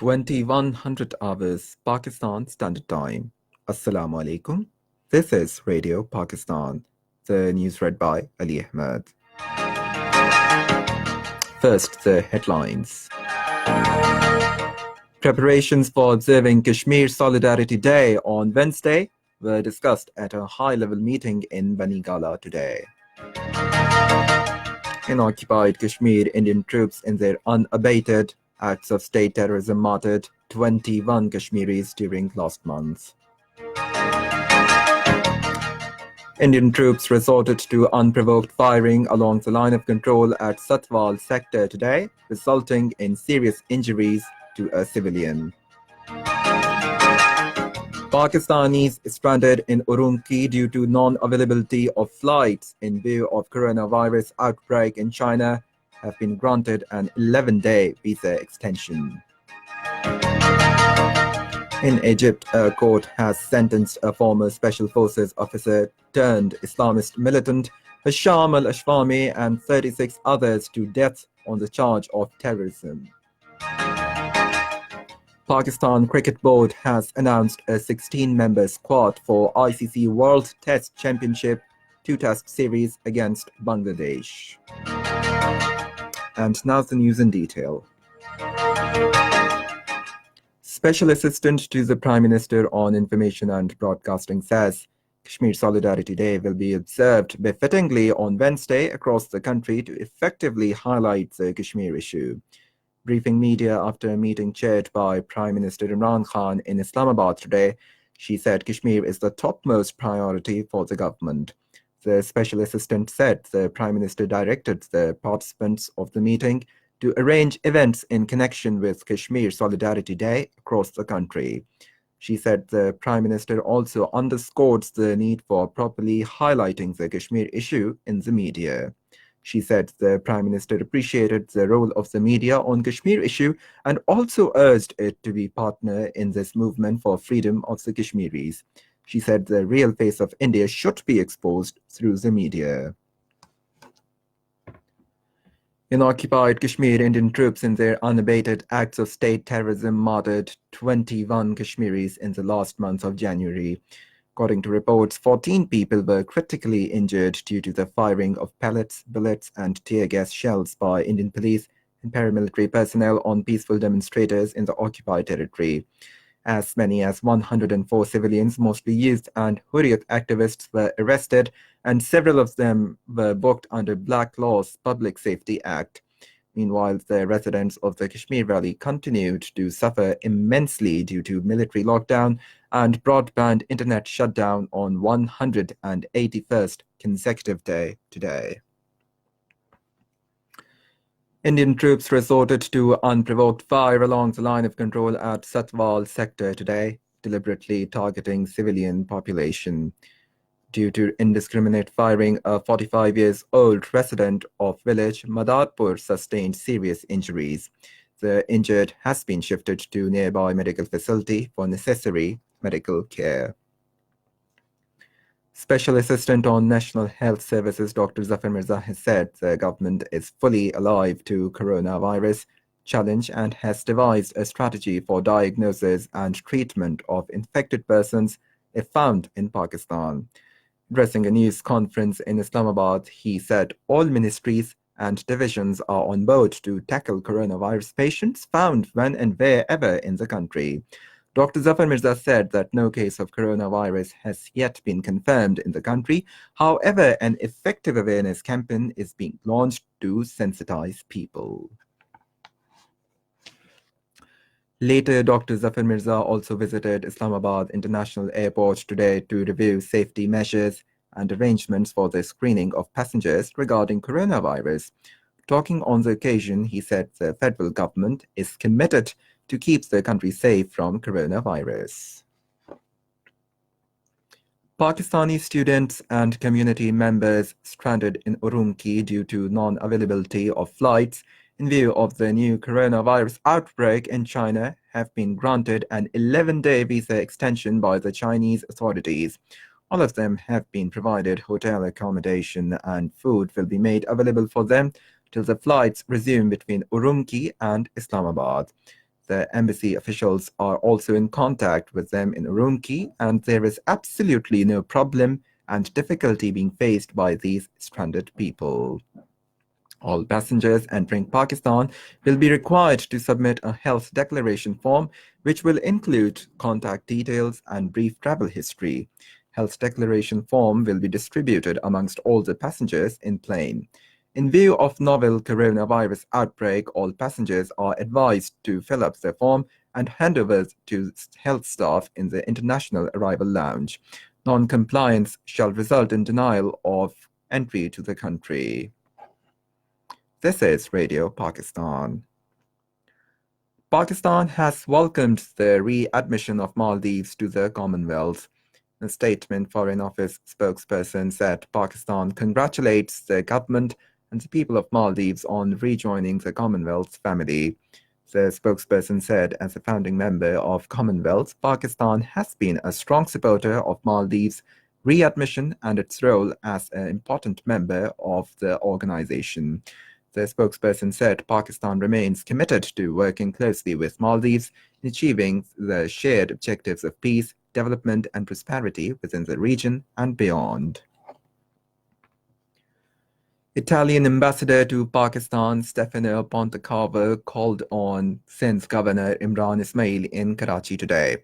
2100 hours Pakistan Standard Time. Assalamu alaikum. This is Radio Pakistan. The news read by Ali Ahmed. First, the headlines. Preparations for observing Kashmir Solidarity Day on Wednesday were discussed at a high-level meeting in Banigala today. In occupied Kashmir, Indian troops in their unabated acts of state terrorism martyred 21 Kashmiris during last month. Indian troops resorted to unprovoked firing along the line of control at Satwal sector today, resulting in serious injuries to a civilian. Pakistanis stranded in Urumqi due to non-availability of flights in view of coronavirus outbreak in China have been granted an 11-day visa extension. In Egypt, a court has sentenced a former Special Forces officer turned Islamist militant, Hisham al-Ashfami, and 36 others to death on the charge of terrorism. Pakistan Cricket Board has announced a 16-member squad for ICC World Test Championship 2-test series against Bangladesh. And now the news in detail. Special Assistant to the Prime Minister on Information and Broadcasting says Kashmir Solidarity Day will be observed befittingly on Wednesday across the country to effectively highlight the Kashmir issue. Briefing media after a meeting chaired by Prime Minister Imran Khan in Islamabad today, she said Kashmir is the topmost priority for the government. The Special Assistant said the Prime Minister directed the participants of the meeting to arrange events in connection with Kashmir Solidarity Day across the country. She said the Prime Minister also underscored the need for properly highlighting the Kashmir issue in the media. She said the Prime Minister appreciated the role of the media on Kashmir issue and also urged it to be partner in this movement for freedom of the Kashmiris. She said the real face of India should be exposed through the media. In occupied Kashmir, Indian troops in their unabated acts of state terrorism martyred 21 Kashmiris in the last month of January. According to reports, 14 people were critically injured due to the firing of pellets, bullets, and tear gas shells by Indian police and paramilitary personnel on peaceful demonstrators in the occupied territory. As many as 104 civilians, mostly youth and Hurriyat activists, were arrested, and several of them were booked under Black Law's Public Safety Act. Meanwhile, the residents of the Kashmir Valley continued to suffer immensely due to military lockdown and broadband internet shutdown on 181st consecutive day today. Indian troops resorted to unprovoked fire along the line of control at Satwal sector today, deliberately targeting civilian population. Due to indiscriminate firing, a 45-year-old resident of village Madarpur sustained serious injuries. The injured has been shifted to nearby medical facility for necessary medical care. Special Assistant on National Health Services Dr. Zafar Mirza has said the government is fully alive to coronavirus challenge and has devised a strategy for diagnosis and treatment of infected persons if found in Pakistan. Addressing a news conference in Islamabad, he said all ministries and divisions are on board to tackle coronavirus patients found when and wherever in the country. Dr. Zafar Mirza said that no case of coronavirus has yet been confirmed in the country. However, an effective awareness campaign is being launched to sensitize people. Later, Dr. Zafar Mirza also visited Islamabad International Airport today to review safety measures and arrangements for the screening of passengers regarding coronavirus. Talking on the occasion, he said the federal government is committed to keep the country safe from coronavirus. Pakistani students and community members stranded in Urumqi due to non-availability of flights in view of the new coronavirus outbreak in China have been granted an 11-day visa extension by the Chinese authorities. All of them have been provided hotel accommodation, and food will be made available for them till the flights resume between Urumqi and Islamabad. The embassy officials are also in contact with them in Urumqi, and there is absolutely no problem and difficulty being faced by these stranded people. All passengers entering Pakistan will be required to submit a health declaration form, which will include contact details and brief travel history. Health declaration form will be distributed amongst all the passengers in plane. In view of novel coronavirus outbreak, all passengers are advised to fill up their form and hand over to health staff in the International Arrival Lounge. Non-compliance shall result in denial of entry to the country. This is Radio Pakistan. Pakistan has welcomed the readmission of Maldives to the Commonwealth. In a statement, Foreign Office spokesperson said Pakistan congratulates the government and the people of Maldives on rejoining the Commonwealth family. The spokesperson said, as a founding member of Commonwealth, Pakistan has been a strong supporter of Maldives' readmission and its role as an important member of the organization. The spokesperson said Pakistan remains committed to working closely with Maldives in achieving the shared objectives of peace, development, and prosperity within the region and beyond. Italian ambassador to Pakistan Stefano Pontecavo called on Sindh's Governor Imran Ismail in Karachi today.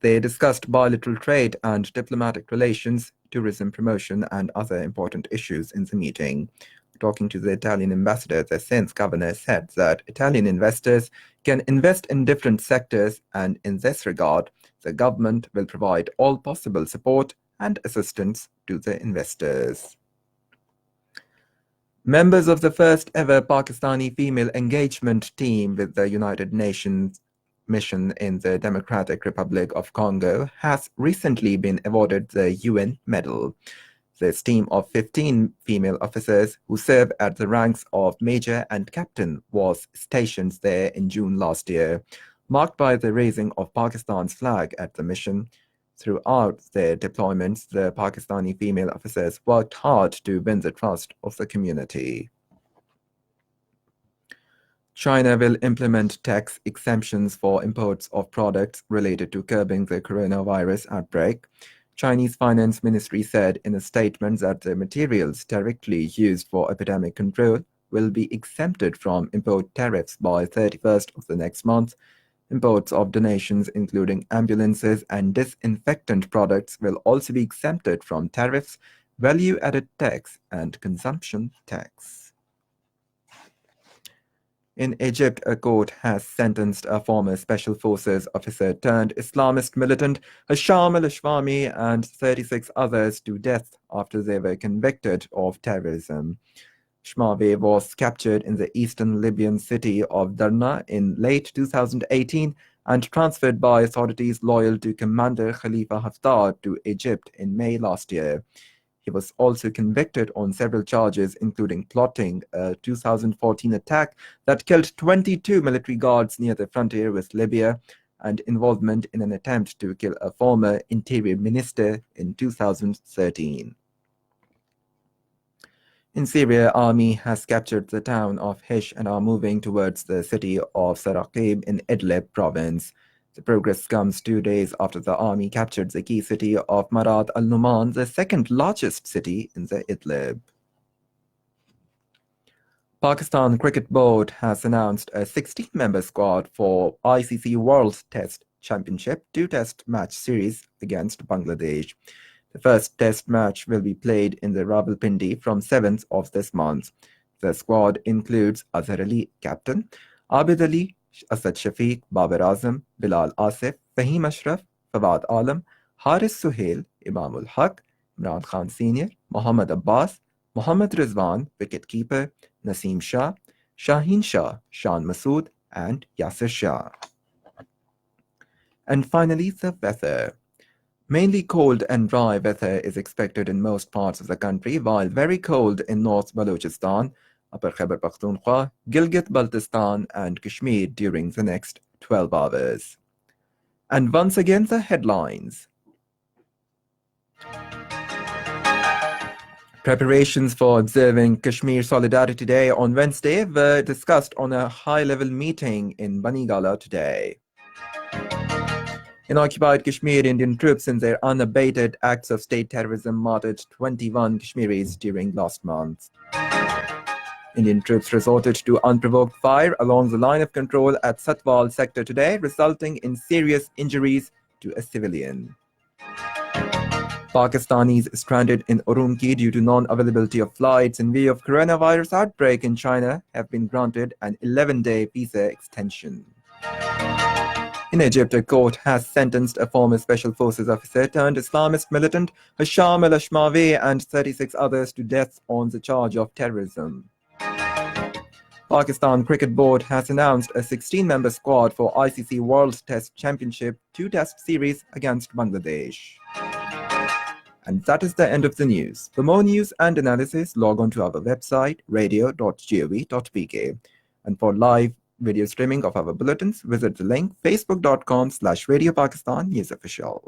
They discussed bilateral trade and diplomatic relations, tourism promotion, and other important issues in the meeting. Talking to the Italian ambassador, the Sindh's governor said that Italian investors can invest in different sectors, and in this regard, the government will provide all possible support and assistance to the investors. Members of the first ever Pakistani female engagement team with the United Nations mission in the Democratic Republic of Congo has recently been awarded the UN Medal. This team of 15 female officers who serve at the ranks of major and captain was stationed there in June last year, marked by the raising of Pakistan's flag at the mission. Throughout their deployments, the Pakistani female officers worked hard to win the trust of the community. China will implement tax exemptions for imports of products related to curbing the coronavirus outbreak. Chinese Finance Ministry said in a statement that the materials directly used for epidemic control will be exempted from import tariffs by 31st of the next month. Imports of donations, including ambulances and disinfectant products, will also be exempted from tariffs, value-added tax, and consumption tax. In Egypt, a court has sentenced a former Special Forces officer turned Islamist militant Hasham al-Ashwami and 36 others to death after they were convicted of terrorism. Shmawi was captured in the eastern Libyan city of Darna in late 2018 and transferred by authorities loyal to Commander Khalifa Haftar to Egypt in May last year. He was also convicted on several charges, including plotting a 2014 attack that killed 22 military guards near the frontier with Libya and involvement in an attempt to kill a former interior minister in 2013. In Syria, army has captured the town of Hish and are moving towards the city of Saraqib in Idlib province. The progress comes 2 days after the army captured the key city of Marat al-Numan, the second largest city in the Idlib. Pakistan Cricket Board has announced a 16-member squad for ICC World Test Championship 2-test match series against Bangladesh. The first test match will be played in the Rawalpindi from 7th of this month. The squad includes Azhar Ali, captain, Abid Ali, Asad Shafiq, Babar Azam, Bilal Asif, Fahim Ashraf, Fawad Alam, Haris Suhail, Imamul Haq, Imran Khan Sr., Mohammad Abbas, Mohammad Rizwan, wicketkeeper, Naseem Shah, Shaheen Shah, Shan Masood, and Yasir Shah. And finally, the weather. Mainly cold and dry weather is expected in most parts of the country, while very cold in North Balochistan, Upper Khyber Pakhtunkhwa, Gilgit-Baltistan, and Kashmir during the next 12 hours. And once again, the headlines. Preparations for observing Kashmir Solidarity Day on Wednesday were discussed on a high-level meeting in Banigala today. In occupied Kashmir, Indian troops in their unabated acts of state terrorism martyred 21 Kashmiris during last month. Indian troops resorted to unprovoked fire along the line of control at Satwal sector today, resulting in serious injuries to a civilian. Pakistanis stranded in Urumqi due to non-availability of flights in view of coronavirus outbreak in China have been granted an 11-day visa extension. In Egypt, a court has sentenced a former Special Forces officer turned Islamist militant Hisham al-Ashmawi and 36 others to death on the charge of terrorism. Pakistan Cricket Board has announced a 16-member squad for ICC World Test Championship 2-test series against Bangladesh. And that is the end of the news. For more news and analysis, log on to our website, radio.gov.pk. And for live video streaming of our bulletins, visit the link facebook.com/Radio Pakistan News Official.